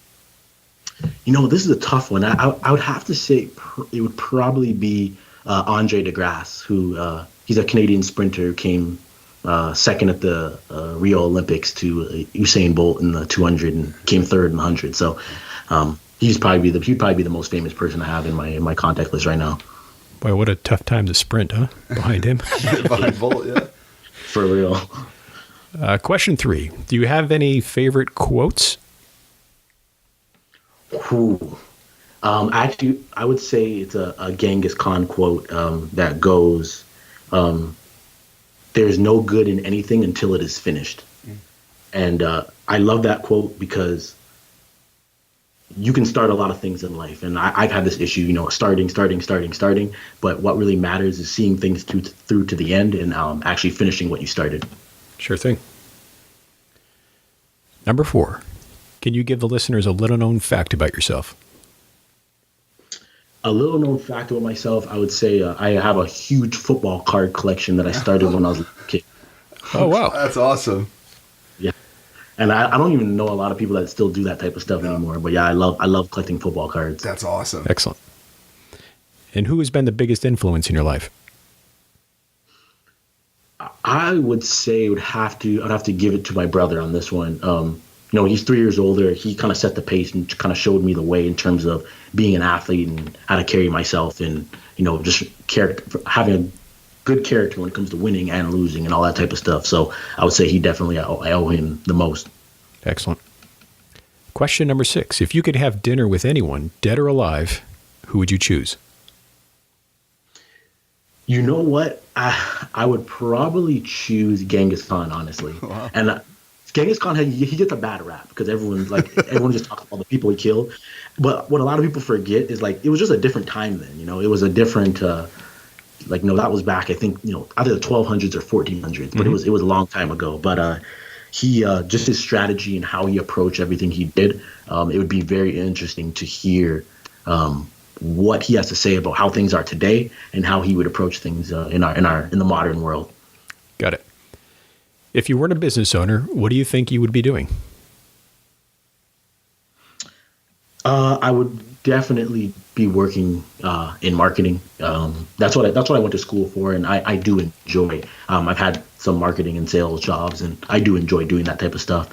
This is a tough one. I would have to say it would probably be Andre DeGrasse, who he's a Canadian sprinter who came second at the Rio Olympics to Usain Bolt in the 200 and came third in the 100. So he'd probably be the most famous person I have in my contact list right now. Boy, what a tough time to sprint, huh? Behind him. Behind Bolt, yeah. For real. Question 3. Do you have any favorite quotes? Ooh. Actually, I would say it's a Genghis Khan quote that goes, "There's no good in anything until it is finished." And I love that quote because you can start a lot of things in life. And I've had this issue, starting. But what really matters is seeing things through to the end and actually finishing what you started. Sure thing. Number 4. Can you give the listeners a little-known fact about yourself? A little-known fact about myself, I would say I have a huge football card collection that I started when I was a kid. Oh, wow. That's awesome. Yeah. And I don't even know a lot of people that still do that type of stuff anymore. But yeah, I love collecting football cards. That's awesome. Excellent. And who has been the biggest influence in your life? I would say I'd have to give it to my brother on this one. He's 3 years older. He kind of set the pace and kind of showed me the way in terms of being an athlete and how to carry myself and, just having a good character when it comes to winning and losing and all that type of stuff. So I would say I owe him the most. Excellent. Question number 6. If you could have dinner with anyone, dead or alive, who would you choose? You know what? I would probably choose Genghis Khan, honestly. Wow. And Genghis Khan, he gets a bad rap because everyone just talks about the people he killed. But what a lot of people forget is it was just a different time then. It was a different that was back, I think, either the 1200s or 1400s. But it was a long time ago. But he just his strategy and how he approached everything he did. It would be very interesting to hear what he has to say about how things are today and how he would approach things in the modern world. Got it. If you weren't a business owner, what do you think you would be doing? I would definitely be working in marketing. That's what I went to school for, and I do enjoy. I've had some marketing and sales jobs, and I do enjoy doing that type of stuff.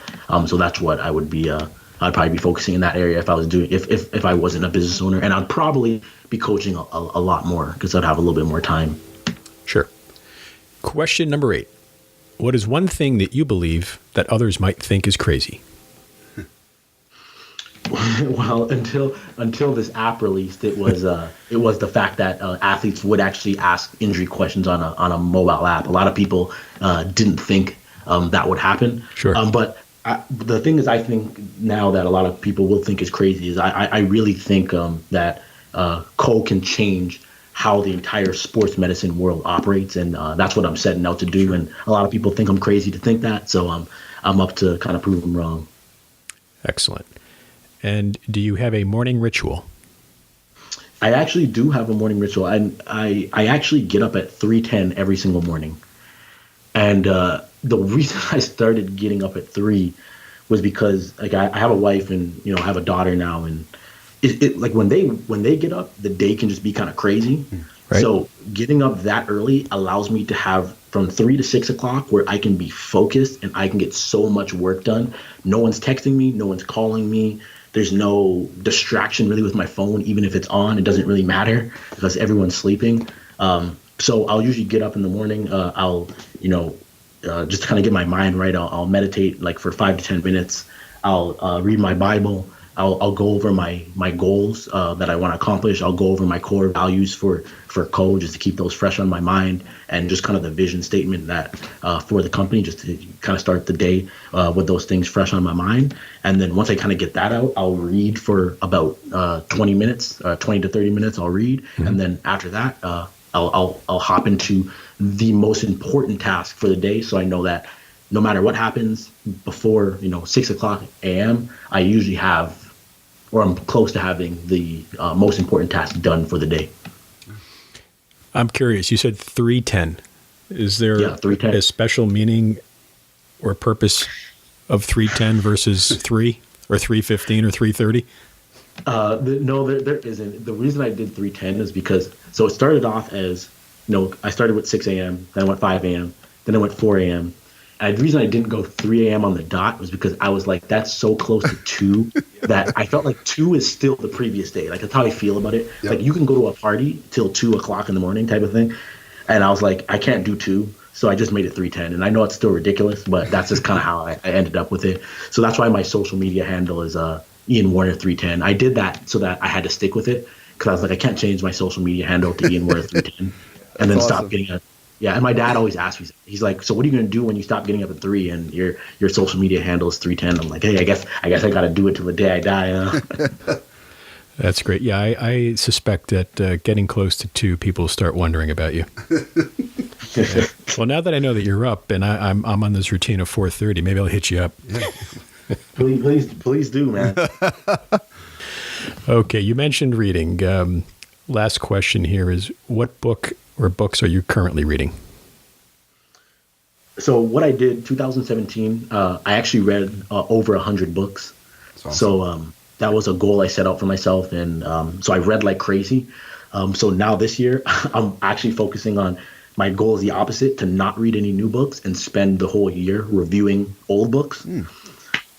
So that's what I would be. I'd probably be focusing in that area if I was doing if I wasn't a business owner, and I'd probably be coaching a lot more because I'd have a little bit more time. Sure. Question number 8. What is one thing that you believe that others might think is crazy? Well, until this app released, it was the fact that athletes would actually ask injury questions on a mobile app. A lot of people didn't think that would happen. Sure. But the thing is, I think now that a lot of people will think is crazy is I really think that KHO can change how the entire sports medicine world operates, and that's what I'm setting out to do. And a lot of people think I'm crazy to think that, so I'm up to kind of prove them wrong. Excellent. And do you have a morning ritual? I actually do have a morning ritual. I actually get up at 3:10 every single morning. And the reason I started getting up at 3 was because like I have a wife and I have a daughter now, and it like when they get up, the day can just be kind of crazy. Right. So getting up that early allows me to have from 3 to 6 o'clock where I can be focused and I can get so much work done. No one's texting me, no one's calling me. There's no distraction really with my phone, even if it's on. It doesn't really matter because everyone's sleeping. So I'll usually get up in the morning. I'll, just to kind of get my mind right. I'll meditate like for 5 to 10 minutes. I'll read my Bible. I'll go over my goals that I want to accomplish. I'll go over my core values for KHO just to keep those fresh on my mind, and just kind of the vision statement that for the company, just to kind of start the day with those things fresh on my mind. And then once I kind of get that out, I'll read for about 20 minutes, 20 to 30 minutes. I'll read, and then after that, I'll hop into the most important task for the day. So I know that no matter what happens before 6 o'clock a.m., I usually have, or I'm close to having, the most important task done for the day. I'm curious. You said 3:10. Is there 3:10. a special meaning or purpose of 3:10 versus 3 or 3:15 or 3:30? No, there isn't. The reason I did 3:10 is because it started off as I started with 6 a.m., then I went 5 a.m., then I went 4 a.m. And the reason I didn't go 3 a.m. on the dot was because I was like, that's so close to 2 that I felt like 2 is still the previous day. Like, that's how I feel about it. Yep. Like, you can go to a party till 2 o'clock in the morning type of thing. And I was like, I can't do 2. So I just made it 3:10. And I know it's still ridiculous, but that's just kind of how I ended up with it. So that's why my social media handle is Ian Warner 310. I did that so that I had to stick with it because I was like, I can't change my social media handle to Ian Warner 310 and then stop getting up. Yeah, and my dad always asks me, he's like, so what are you going to do when you stop getting up at 3 and your social media handle is 310? I'm like, hey, I guess I got to do it till the day I die. That's great. Yeah, I suspect that getting close to 2, people start wondering about you. Yeah. Well, now that I know that you're up and I'm on this routine of 4:30, maybe I'll hit you up. Please do, man. Okay, you mentioned reading. Last question here is, what book or books are you currently reading? So what I did 2017, I actually read over 100 books. Awesome. So that was a goal I set out for myself, and so I read like crazy. So now this year, I'm actually focusing on, my goal is the opposite, to not read any new books and spend the whole year reviewing old books.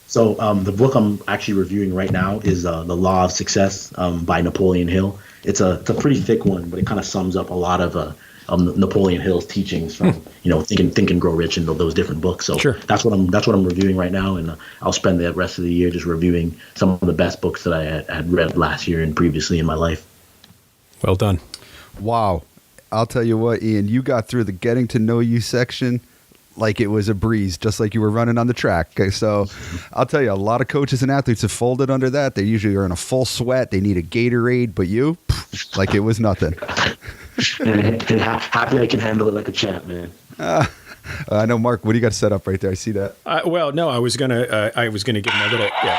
So the book I'm actually reviewing right now is The Law of Success by Napoleon Hill. It's a pretty thick one, but it kind of sums up a lot of Napoleon Hill's teachings from Think and Grow Rich and those different books. So sure. That's what I'm reviewing right now, and I'll spend the rest of the year just reviewing some of the best books that I had read last year and previously in my life. Well done. Wow. I'll tell you what, Ian, you got through the getting to know you section like it was a breeze, just like you were running on the track. Okay, so I'll tell you, a lot of coaches and athletes have folded under that. They usually are in a full sweat. They need a Gatorade, but you, like it was nothing. And happy I can handle it like a champ, man. I know, Mark. What do you got set up right there? I see that. Well, no, I was gonna give him a little. Yeah,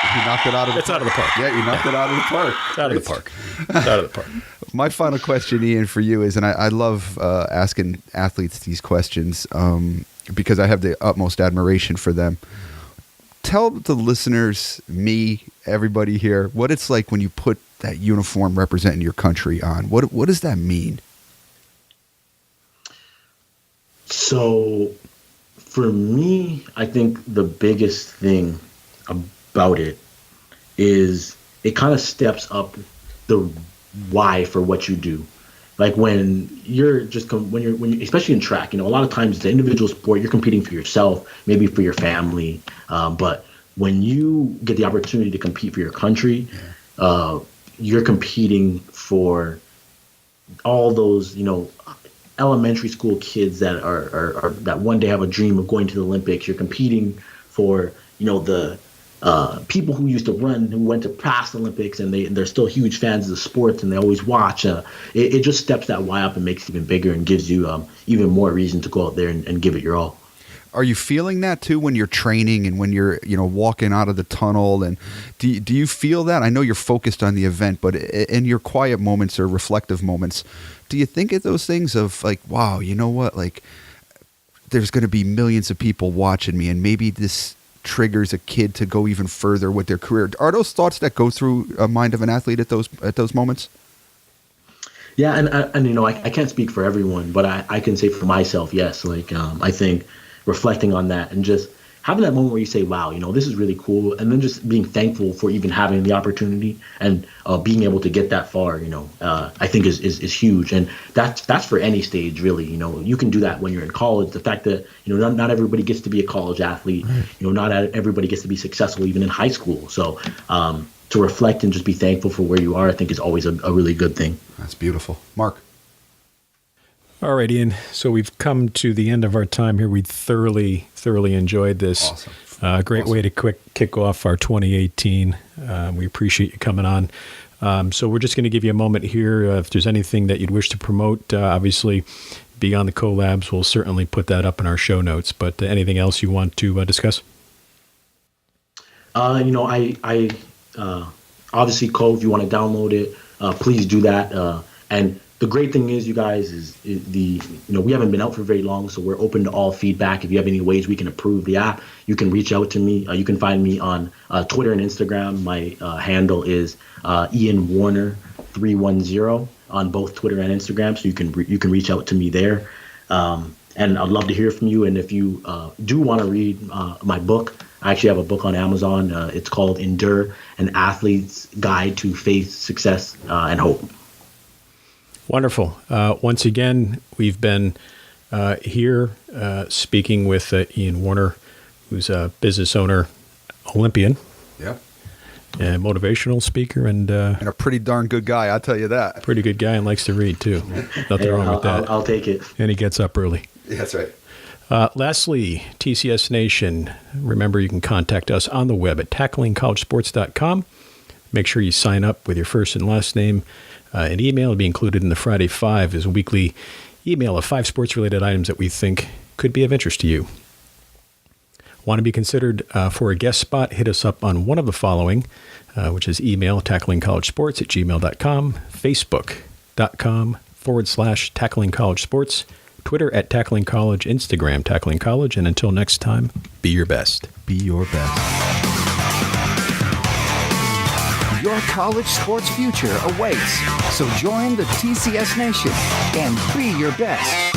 You knocked it out of the it's out of the park. Yeah, you knocked it out of the park. It's out of the park. It's out of the park. My final question, Ian, for you is, and I love asking athletes these questions because I have the utmost admiration for them. Tell the listeners, me, everybody here, what it's like when you put that uniform representing your country on. What does that mean? So for me, I think the biggest thing about it is it kind of steps up the why for what you do. Like when you're especially in track, a lot of times the individual sport, you're competing for yourself, maybe for your family. But when you get the opportunity to compete for your country, you're competing for all those, elementary school kids that are that one day have a dream of going to the Olympics. You're competing for, the people who used to run, who went to past Olympics, and they're still huge fans of the sports and they always watch. It just steps that why up and makes it even bigger and gives you even more reason to go out there and give it your all. Are you feeling that too when you're training and when you're, walking out of the tunnel? And do you feel that? I know you're focused on the event, but in your quiet moments or reflective moments, do you think of those things of like, wow, you know what? Like, there's going to be millions of people watching me, and maybe this triggers a kid to go even further with their career. Are those thoughts that go through a mind of an athlete at those moments? Yeah, and I can't speak for everyone, but I can say for myself, yes. Like I think reflecting on that and just having that moment where you say, wow, this is really cool, and then just being thankful for even having the opportunity and being able to get that far, I think is huge. And that's for any stage, really. You can do that when you're in college. The fact that, not everybody gets to be a college athlete, not everybody gets to be successful even in high school. So to reflect and just be thankful for where you are, I think is always a really good thing. That's beautiful. Mark. All right, Ian. So we've come to the end of our time here. We thoroughly enjoyed this. Awesome. Great way to kick off our 2018. We appreciate you coming on. So we're just going to give you a moment here. If there's anything that you'd wish to promote, obviously, beyond the KHO Labs, we'll certainly put that up in our show notes. But anything else you want to discuss? I obviously KHO, if you want to download it, please do that. And the great thing is, you guys, is we haven't been out for very long, so we're open to all feedback. If you have any ways we can improve the app, you can reach out to me. You can find me on Twitter and Instagram. My handle is Ian Warner 310 on both Twitter and Instagram, so you can reach out to me there. And I'd love to hear from you. And if you do want to read my book, I actually have a book on Amazon. It's called Endure: An Athlete's Guide to Faith, Success, and Hope. Wonderful. Once again, we've been here speaking with Ian Warner, who's a business owner, Olympian, and motivational speaker, and a pretty darn good guy, I'll tell you that. Pretty good guy and likes to read, too. Nothing wrong with that. I'll take it. And he gets up early. Yeah, that's right. Lastly, TCS Nation, remember you can contact us on the web at tacklingcollegesports.com. Make sure you sign up with your first and last name. An email will be included in the Friday 5 is a weekly email of 5 sports-related items that we think could be of interest to you. Want to be considered for a guest spot? Hit us up on one of the following, which is email tacklingcollegesports@gmail.com, facebook.com/tacklingcollegesports, Twitter at Tackling College, Instagram Tackling College, and until next time, be your best. Be your best. Your college sports future awaits. So join the TCS Nation and be your best.